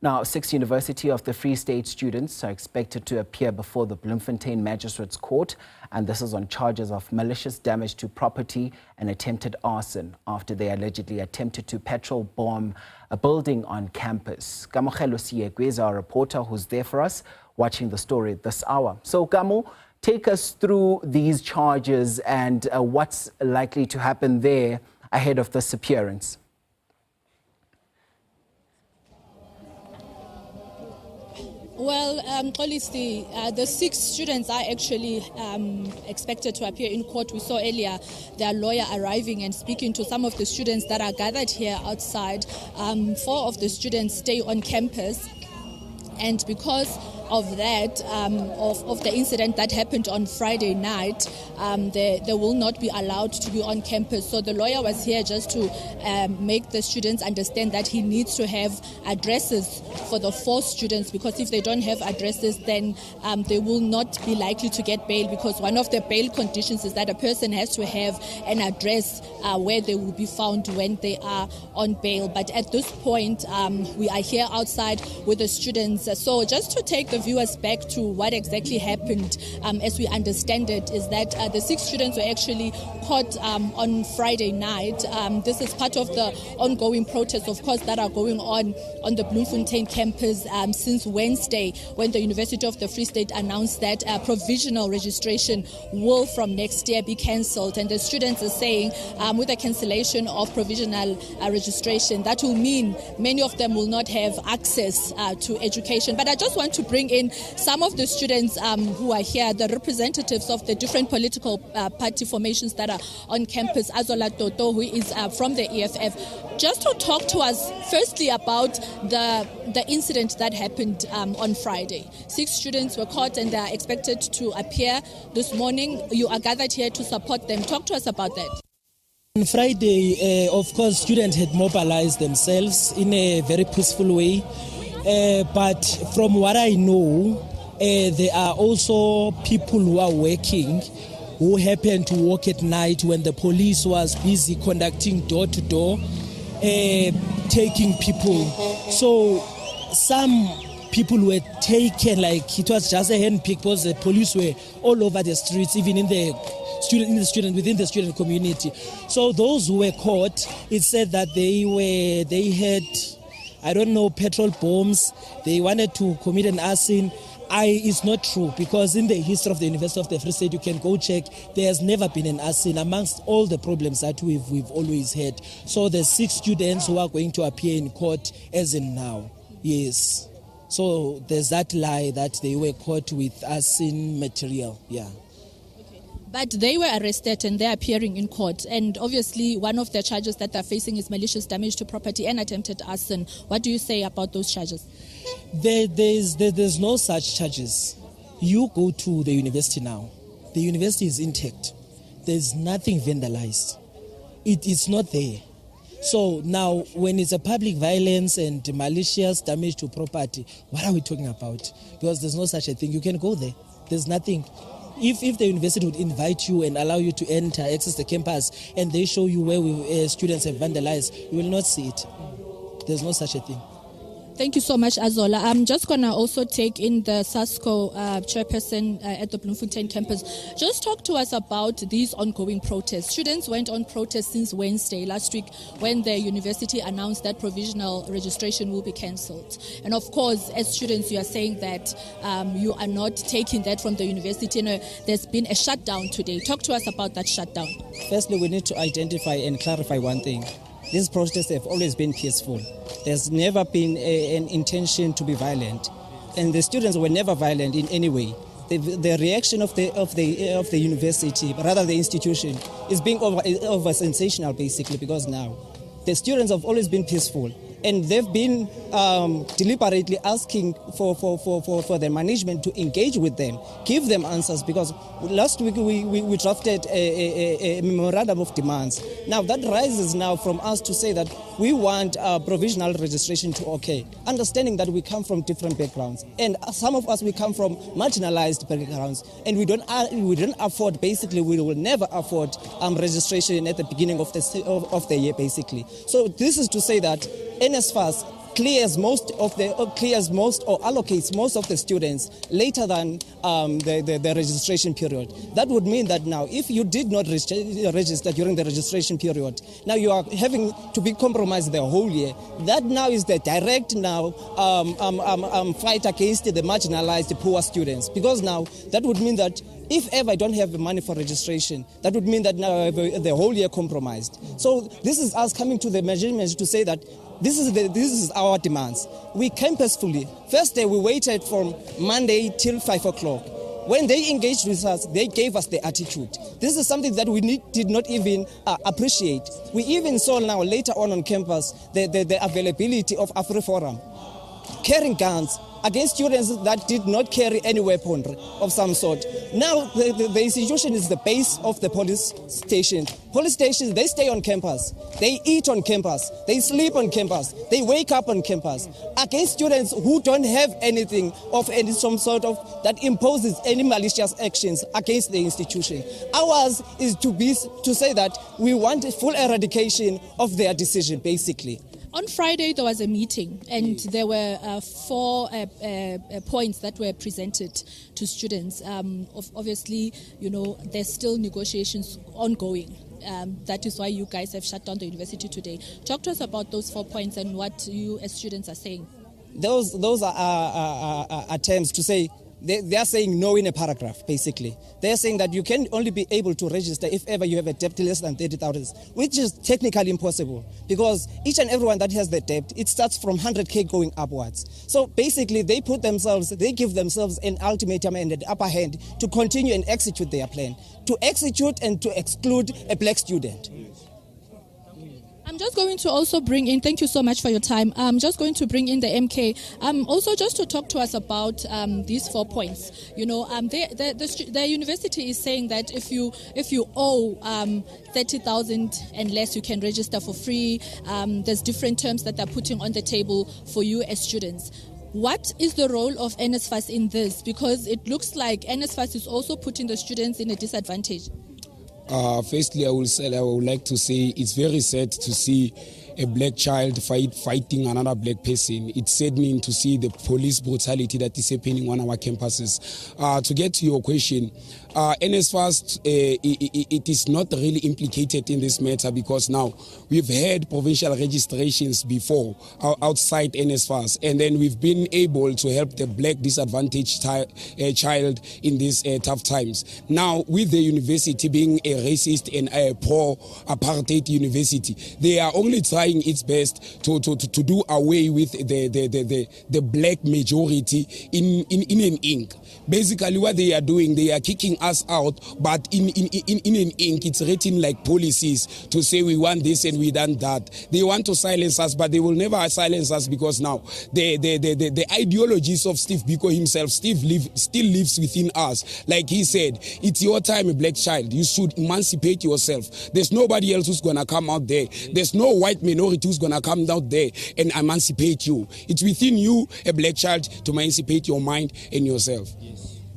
Now, 6 University of the Free State students are expected to appear before the Bloemfontein Magistrate's Court, and this is on charges of malicious damage to property and attempted arson after they allegedly attempted to petrol bomb a building on campus. Kamogelo Seekoei is our reporter who's there for us, watching the story this hour. So, Kamo, take us through these charges and what's likely to happen there ahead of this appearance. Well, the 6 students are actually expected to appear in court. We saw earlier their lawyer arriving and speaking to some of the students that are gathered here outside. 4 of the students stay on campus, and because of that, of the incident that happened on Friday night, they will not be allowed to be on campus. So the lawyer was here just to make the students understand that he needs to have addresses for the 4 students, because if they don't have addresses, then they will not be likely to get bail, because one of the bail conditions is that a person has to have an address where they will be found when they are on bail. But at this point, we are here outside with the students. So just to take the viewers back to what exactly happened, as we understand it, is that the 6 students were actually caught on Friday night. This is part of the ongoing protests, of course, that are going on the Bloemfontein campus since Wednesday, when the University of the Free State announced that provisional registration will from next year be cancelled. And the students are saying with the cancellation of provisional registration, that will mean many of them will not have access to education. But I just want to bring in some of the students who are here, the representatives of the different political party formations that are on campus. Azola Toto, who is from the UFS, just to talk to us firstly about the incident that happened on Friday. 6 students were caught and they are expected to appear this morning. You are gathered here to support them. Talk to us about that. On Friday, of course, students had mobilized themselves in a very peaceful way. But from what I know, there are also people who are working who happened to work at night when the police was busy conducting door-to-door, taking people. So some people were taken, like it was just a handpick, because the police were all over the streets, even within the student community. So those who were caught, it said that they had, I don't know, petrol bombs. They wanted to commit an arson. It's not true, because in the history of the University of the Free State, you can go check, there has never been an arson amongst all the problems that we've always had. So there's 6 students who are going to appear in court as in now. Yes. So there's that lie that they were caught with arson material. Yeah. But they were arrested and they're appearing in court. And obviously, one of the charges that they're facing is malicious damage to property and attempted arson. What do you say about those charges? There's no such charges. You go to the university now. The university is intact. There's nothing vandalized. It's not there. So now, when it's a public violence and malicious damage to property, what are we talking about? Because there's no such a thing. You can go there. There's nothing. If the university would invite you and allow you to enter, access the campus, and they show you where students have vandalized, you will not see it. There's no such a thing. Thank you so much, Azola. I'm just going to also take in the SASCO chairperson at the Bloemfontein campus. Just talk to us about these ongoing protests. Students went on protest since Wednesday, last week, when the university announced that provisional registration will be cancelled. And of course, as students, you are saying that you are not taking that from the university. You know, there's been a shutdown today. Talk to us about that shutdown. Firstly, we need to identify and clarify one thing. These protests have always been peaceful. There's never been an intention to be violent, and the students were never violent in any way. The reaction of the university, rather the institution, is being over sensational, basically, because now the students have always been peaceful, and they've been deliberately asking for the management to engage with them, give them answers, because last week we drafted a memorandum of demands. Now that rises now from us to say that we want provisional registration to occur, understanding that we come from different backgrounds, and some of us, we come from marginalized backgrounds, and we don't afford, basically we will never afford registration at the beginning of the year, basically. So this is to say that NSFAS clears most or allocates most of the students later than the registration period. That would mean that now, if you did not register during the registration period, now you are having to be compromised the whole year. That now is the direct fight against the marginalized poor students, because now that would mean that if ever I don't have the money for registration, that would mean that now I have the whole year compromised. So this is us coming to the management to say that this is our demands. We came peacefully. First day we waited from Monday till 5 o'clock. When they engaged with us, they gave us the attitude. This is something that we did not even appreciate. We even saw now later on campus the availability of AfriForum carrying guns against students that did not carry any weapon of some sort. Now the institution is the base of the police station. Police stations, they stay on campus, they eat on campus, they sleep on campus, they wake up on campus against students who don't have anything of any some sort of that imposes any malicious actions against the institution. Ours is to say that we want a full eradication of their decision, basically. On Friday, there was a meeting, and there were 4 points that were presented to students. Obviously, there's still negotiations ongoing. That is why you guys have shut down the university today. Talk to us about those 4 points and what you as students are saying. Those are attempts to say, they are saying no in a paragraph, basically. They are saying that you can only be able to register if ever you have a debt less than 30,000, which is technically impossible, because each and everyone that has the debt, it starts from 100K going upwards. So basically, they give themselves an ultimatum and an upper hand to continue and execute their plan, to execute and to exclude a black student. I'm just going to also bring in, thank you so much for your time. I'm just going to bring in the MK, also just to talk to us about these 4 points. The university is saying that if you owe 30,000 and less, you can register for free. There's different terms that they're putting on the table for you as students. What is the role of NSFAS in this? Because it looks like NSFAS is also putting the students in a disadvantage. Firstly, I would like to say it's very sad to see a black child fighting another black person. It's saddening to see the police brutality that is happening on our campuses. To get to your question, NSFAS, it is not really implicated in this matter, because now we've had provincial registrations before outside NSFAS, and then we've been able to help the black disadvantaged child in these tough times. Now, with the university being a racist and a pro-apartheid university, they are only trying its best to do away with the black majority in an ink. Basically, what they are doing, they are kicking us out, but in an ink, it's written like policies to say we want this and we want that. They want to silence us, but they will never silence us, because now the ideologies of Steve Biko himself still lives within us. Like he said, it's your time, a black child. You should emancipate yourself. There's nobody else who's going to come out there. There's no white minority who's going to come out there and emancipate you. It's within you, a black child, to emancipate your mind and yourself.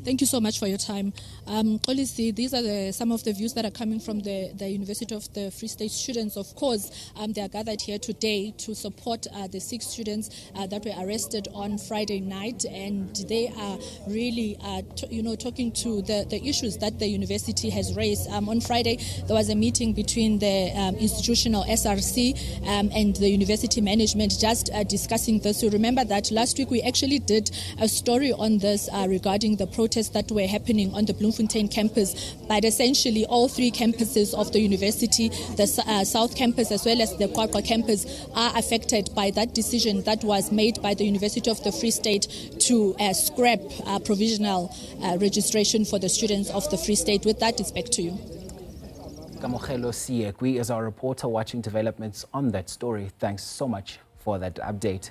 Thank you so much for your time. Xolisi, these are some of the views that are coming from the University of the Free State students. Of course, they are gathered here today to support the 6 students that were arrested on Friday night, and they are really, talking to the issues that the university has raised. On Friday, there was a meeting between the institutional SRC and the university management, just discussing this. You remember that last week we actually did a story on this regarding the protests that were happening on the Bloemfontein campus, but essentially all 3 campuses of the university, the South Campus as well as the Qwaqwa campus, are affected by that decision that was made by the University of the Free State to scrap provisional registration for the students of the Free State. With that, it's back to you. Kamogelo Seekoei is our reporter watching developments on that story. Thanks so much for that update.